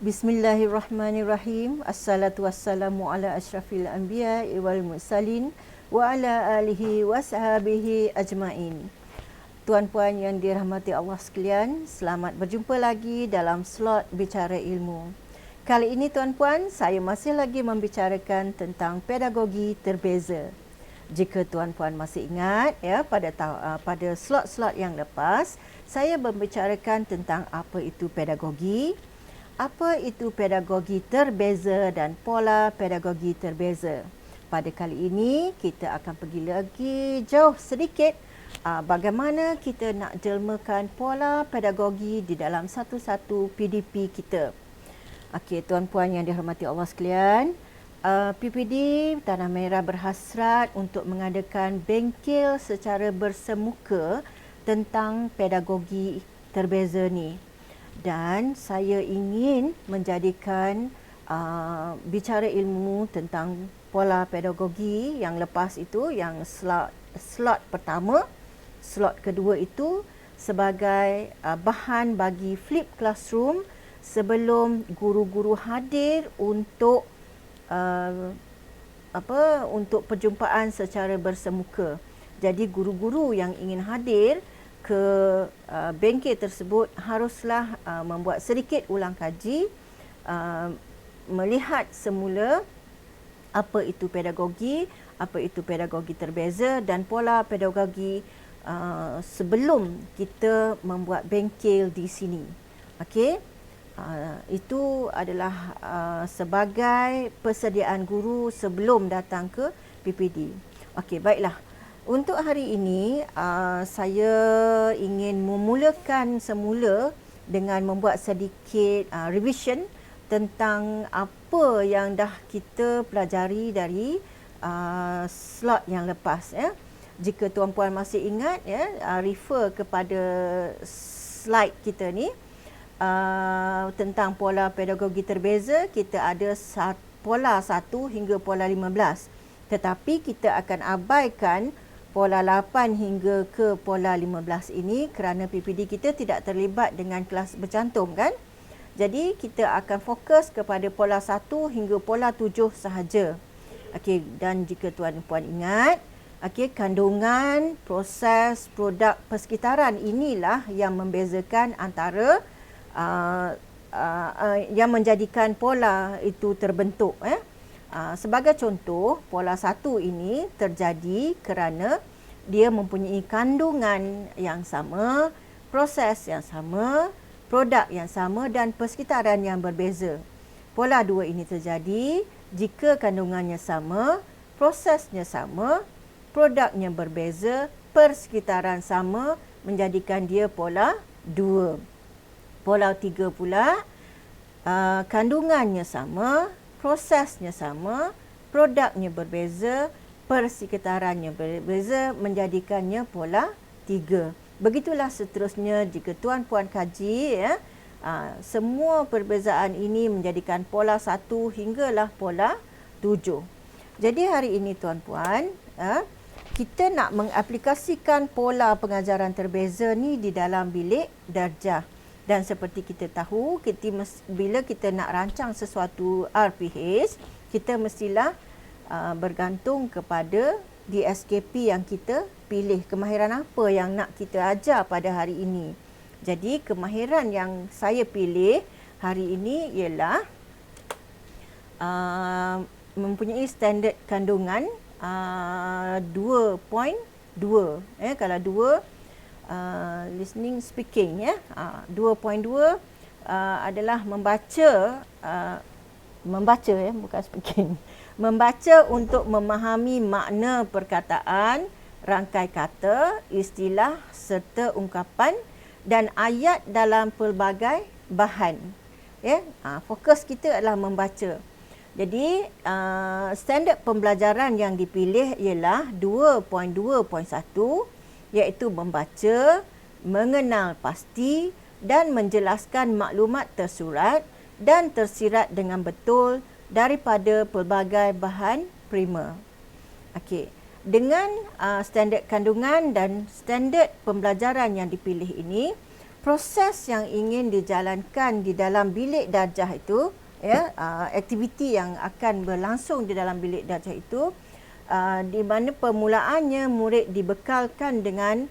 Bismillahirrahmanirrahim. Assalatu wassalamu ala asyrafil anbiya wal mursalin wa ala alihi wa sahabihi ajmain. Tuan-puan yang dirahmati Allah sekalian, selamat berjumpa lagi dalam slot Bicara Ilmu. Kali ini tuan-puan, saya masih lagi membicarakan tentang pedagogi terbeza. Jika tuan-puan masih ingat ya, pada slot-slot yang lepas, saya membicarakan tentang apa itu pedagogi, apa itu pedagogi terbeza dan pola pedagogi terbeza. Pada kali ini kita akan pergi lagi jauh sedikit bagaimana kita nak jelmakan pola pedagogi di dalam satu-satu PDP kita. Okey, tuan-puan yang dihormati Allah sekalian, PPD Tanah Merah berhasrat untuk mengadakan bengkel secara bersemuka tentang pedagogi terbeza ni. Dan saya ingin menjadikan bicara ilmu tentang pola pedagogi yang lepas itu, yang slot pertama, slot kedua itu sebagai bahan bagi flip classroom sebelum guru-guru hadir untuk untuk perjumpaan secara bersemuka. Jadi guru-guru yang ingin hadir ke bengkel tersebut haruslah membuat sedikit ulang kaji, melihat semula apa itu pedagogi terbeza dan pola pedagogi sebelum kita membuat bengkel di sini. Okey, itu adalah sebagai persediaan guru sebelum datang ke PPD. Okey, baiklah. Untuk hari ini, saya ingin memulakan semula dengan membuat sedikit revision tentang apa yang dah kita pelajari dari slot yang lepas. Ya. Jika tuan-puan masih ingat, ya, refer kepada slide kita ni tentang pola pedagogi terbeza, kita ada pola 1 hingga pola 15. Tetapi kita akan abaikan pola 8 hingga ke pola 15 ini kerana PPD kita tidak terlibat dengan kelas bercantum kan. Jadi kita akan fokus kepada pola 1 hingga pola 7 sahaja. Okey, dan jika tuan-puan ingat, okey, kandungan, proses, produk persekitaran inilah yang membezakan antara yang menjadikan pola itu terbentuk. Sebagai contoh, pola 1 ini terjadi kerana dia mempunyai kandungan yang sama, proses yang sama, produk yang sama dan persekitaran yang berbeza. Pola 2 ini terjadi jika kandungannya sama, prosesnya sama, produknya berbeza, persekitaran sama, menjadikan dia pola 2. Pola 3 pula, kandungannya sama, prosesnya sama, produknya berbeza, persekitarannya berbeza, menjadikannya pola 3. Begitulah seterusnya jika tuan-puan kaji, ya, semua perbezaan ini menjadikan pola 1 hinggalah pola 7. Jadi hari ini tuan-puan, kita nak mengaplikasikan pola pengajaran terbeza ni di dalam bilik darjah. Dan seperti kita tahu, bila kita nak rancang sesuatu RPH, kita mestilah bergantung kepada DSKP yang kita pilih. Kemahiran apa yang nak kita ajar pada hari ini. Jadi kemahiran yang saya pilih hari ini ialah mempunyai standard kandungan 2.2. Kalau 2 listening speaking, ya. 2.2 adalah membaca bukan speaking. Membaca untuk memahami makna perkataan, rangkai kata, istilah serta ungkapan dan ayat dalam pelbagai bahan. Ya, fokus kita adalah membaca. Jadi standard pembelajaran yang dipilih ialah 2.2.1, iaitu membaca, mengenal pasti dan menjelaskan maklumat tersurat dan tersirat dengan betul daripada pelbagai bahan primer. Okey, dengan standard kandungan dan standard pembelajaran yang dipilih ini, proses yang ingin dijalankan di dalam bilik darjah itu, aktiviti yang akan berlangsung di dalam bilik darjah itu, di mana permulaannya murid dibekalkan dengan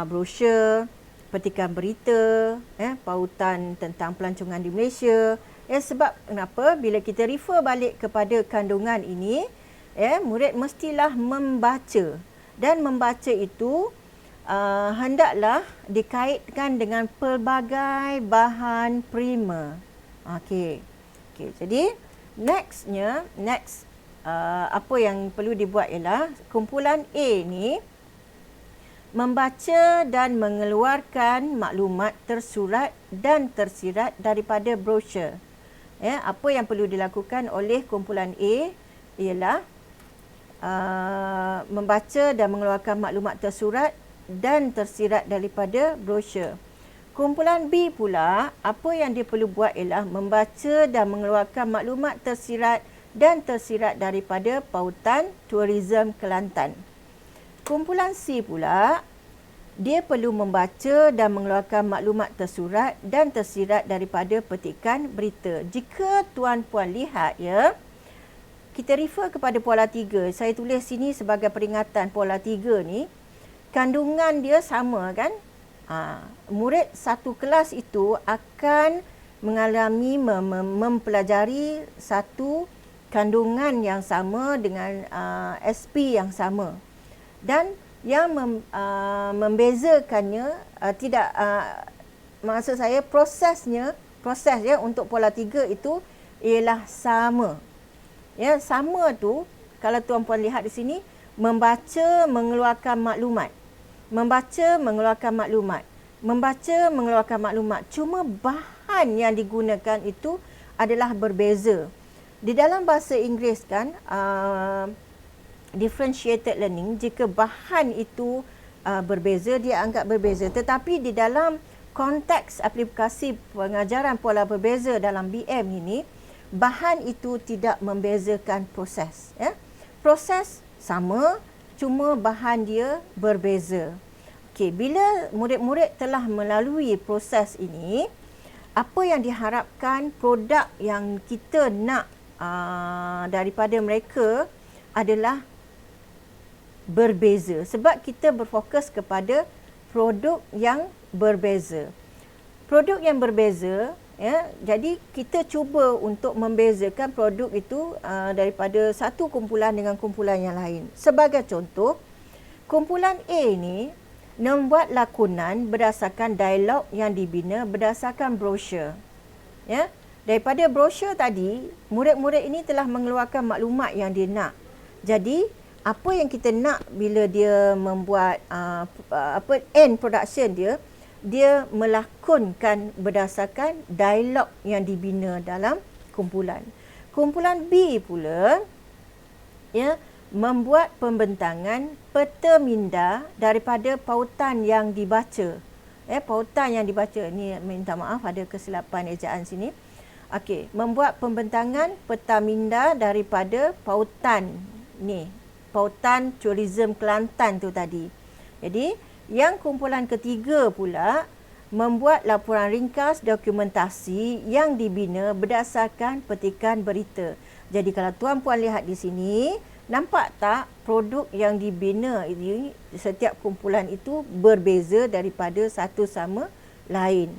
brosur, petikan berita, pautan tentang pelancongan di Malaysia. Sebab kenapa? Bila kita refer balik kepada kandungan ini, murid mestilah membaca, dan membaca itu hendaklah dikaitkan dengan pelbagai bahan primer. Okey. Jadi next apa yang perlu dibuat ialah kumpulan A ni membaca dan mengeluarkan maklumat tersurat dan tersirat daripada brosur. Apa yang perlu dilakukan oleh kumpulan A ialah membaca dan mengeluarkan maklumat tersurat dan tersirat daripada brosur. Kumpulan B pula, apa yang dia perlu buat ialah membaca dan mengeluarkan maklumat tersirat dan tersirat daripada pautan Tourism Kelantan. Kumpulan C pula, dia perlu membaca dan mengeluarkan maklumat tersurat dan tersirat daripada petikan berita. Jika tuan-puan lihat kita refer kepada pola 3. Saya tulis sini sebagai peringatan pola 3 ni, kandungan dia sama kan? Murid satu kelas itu akan mengalami mempelajari satu kandungan yang sama dengan SP yang sama. Dan yang membezakannya maksud saya proses untuk pola 3 itu ialah sama. Sama tu kalau tuan-puan lihat di sini, membaca mengeluarkan maklumat. Membaca mengeluarkan maklumat. Cuma bahan yang digunakan itu adalah berbeza. Di dalam bahasa Inggeris kan, differentiated learning, jika bahan itu berbeza, dia anggap berbeza. Tetapi di dalam konteks aplikasi pengajaran pola berbeza dalam BM ini, bahan itu tidak membezakan proses. Proses sama, cuma bahan dia berbeza. Bila murid-murid telah melalui proses ini, apa yang diharapkan produk yang kita nak daripada mereka adalah berbeza. Sebab kita berfokus kepada produk yang berbeza. Produk yang berbeza, jadi kita cuba untuk membezakan produk itu daripada satu kumpulan dengan kumpulan yang lain. Sebagai contoh, kumpulan A ni membuat lakonan berdasarkan dialog yang dibina berdasarkan brosur. Daripada brosur tadi, murid-murid ini telah mengeluarkan maklumat yang dia nak. Jadi, apa yang kita nak bila dia membuat end production dia melakonkan berdasarkan dialog yang dibina dalam kumpulan. Kumpulan B pula membuat pembentangan peta minda daripada pautan yang dibaca. Pautan yang dibaca ni, minta maaf ada kesilapan ejaan sini. Membuat pembentangan peta minda daripada pautan ni, pautan Tourism Kelantan tu tadi. Jadi yang kumpulan ketiga pula membuat laporan ringkas dokumentasi yang dibina berdasarkan petikan berita. Jadi kalau tuan-puan lihat di sini, nampak tak produk yang dibina ini, setiap kumpulan itu berbeza daripada satu sama lain.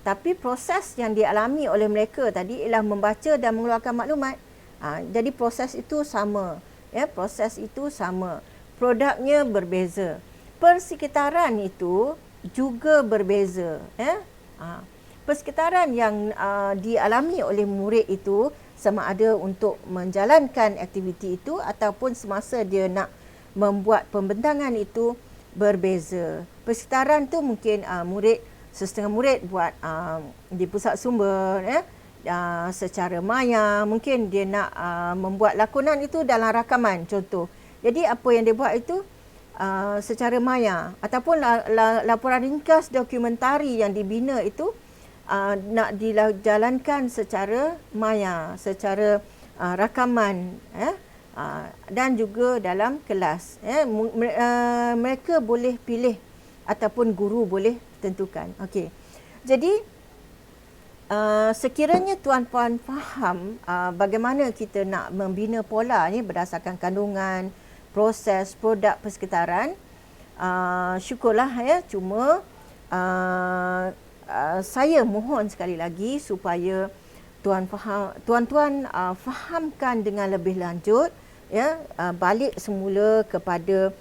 Tapi proses yang dialami oleh mereka tadi ialah membaca dan mengeluarkan maklumat. Jadi proses itu sama. Proses itu sama. Produknya berbeza. Persekitaran itu juga berbeza. Persekitaran yang dialami oleh murid itu, sama ada untuk menjalankan aktiviti itu ataupun semasa dia nak membuat pembentangan itu berbeza. Persekitaran tu mungkin setengah murid buat di pusat sumber secara maya, mungkin dia nak membuat lakonan itu dalam rakaman contoh. Jadi apa yang dia buat itu secara maya, ataupun laporan ringkas dokumentari yang dibina itu nak dijalankan secara maya, secara rakaman, dan juga dalam kelas. Mereka boleh pilih ataupun guru boleh tentukan. Okey. Jadi sekiranya tuan-puan faham bagaimana kita nak membina pola ni berdasarkan kandungan, proses, produk persekitaran, syukurlah ya. Cuma saya mohon sekali lagi supaya tuan-tuan fahamkan dengan lebih lanjut ya, balik semula kepada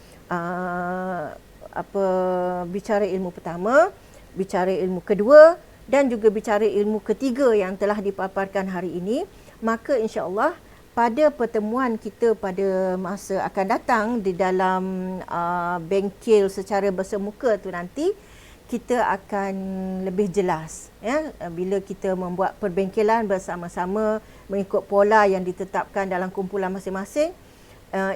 bicara ilmu pertama, bicara ilmu kedua dan juga bicara ilmu ketiga yang telah dipaparkan hari ini. Maka insya-Allah pada pertemuan kita pada masa akan datang di dalam bengkel secara bersemuka tu nanti, kita akan lebih jelas ya, bila kita membuat perbengkelan bersama-sama mengikut pola yang ditetapkan dalam kumpulan masing-masing,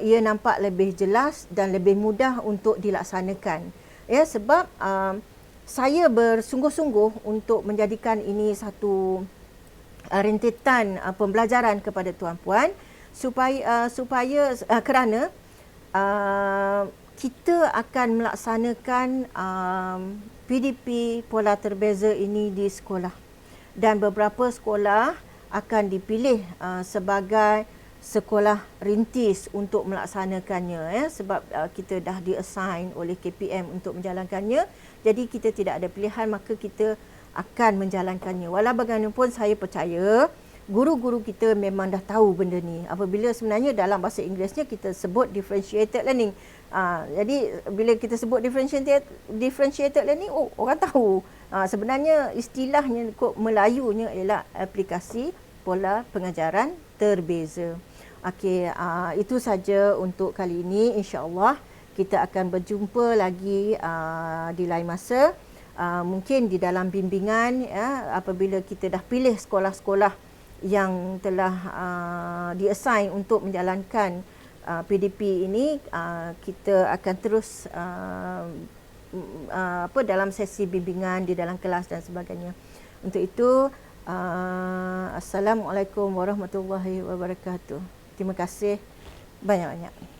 ia nampak lebih jelas dan lebih mudah untuk dilaksanakan ya. Sebab saya bersungguh-sungguh untuk menjadikan ini satu rentetan pembelajaran kepada tuan-puan supaya kerana kita akan melaksanakan PDP pola terbeza ini di sekolah, dan beberapa sekolah akan dipilih sebagai sekolah rintis untuk melaksanakannya ya, sebab kita dah di-assign oleh KPM untuk menjalankannya. Jadi kita tidak ada pilihan, maka kita akan menjalankannya. Walau bagaimanapun saya percaya guru-guru kita memang dah tahu benda ni. Apabila sebenarnya dalam bahasa Inggerisnya kita sebut differentiated learning. Jadi bila kita sebut differentiated learning, orang tahu. Sebenarnya istilahnya kod Melayunya ialah aplikasi pola pengajaran terbeza. Okey, itu saja untuk kali ini. InsyaAllah kita akan berjumpa lagi di lain masa. Mungkin di dalam bimbingan ya, apabila kita dah pilih sekolah-sekolah yang telah di-assign untuk menjalankan PDP ini, kita akan terus dalam sesi bimbingan di dalam kelas dan sebagainya. Untuk itu, Assalamualaikum warahmatullahi wabarakatuh. Terima kasih banyak-banyak.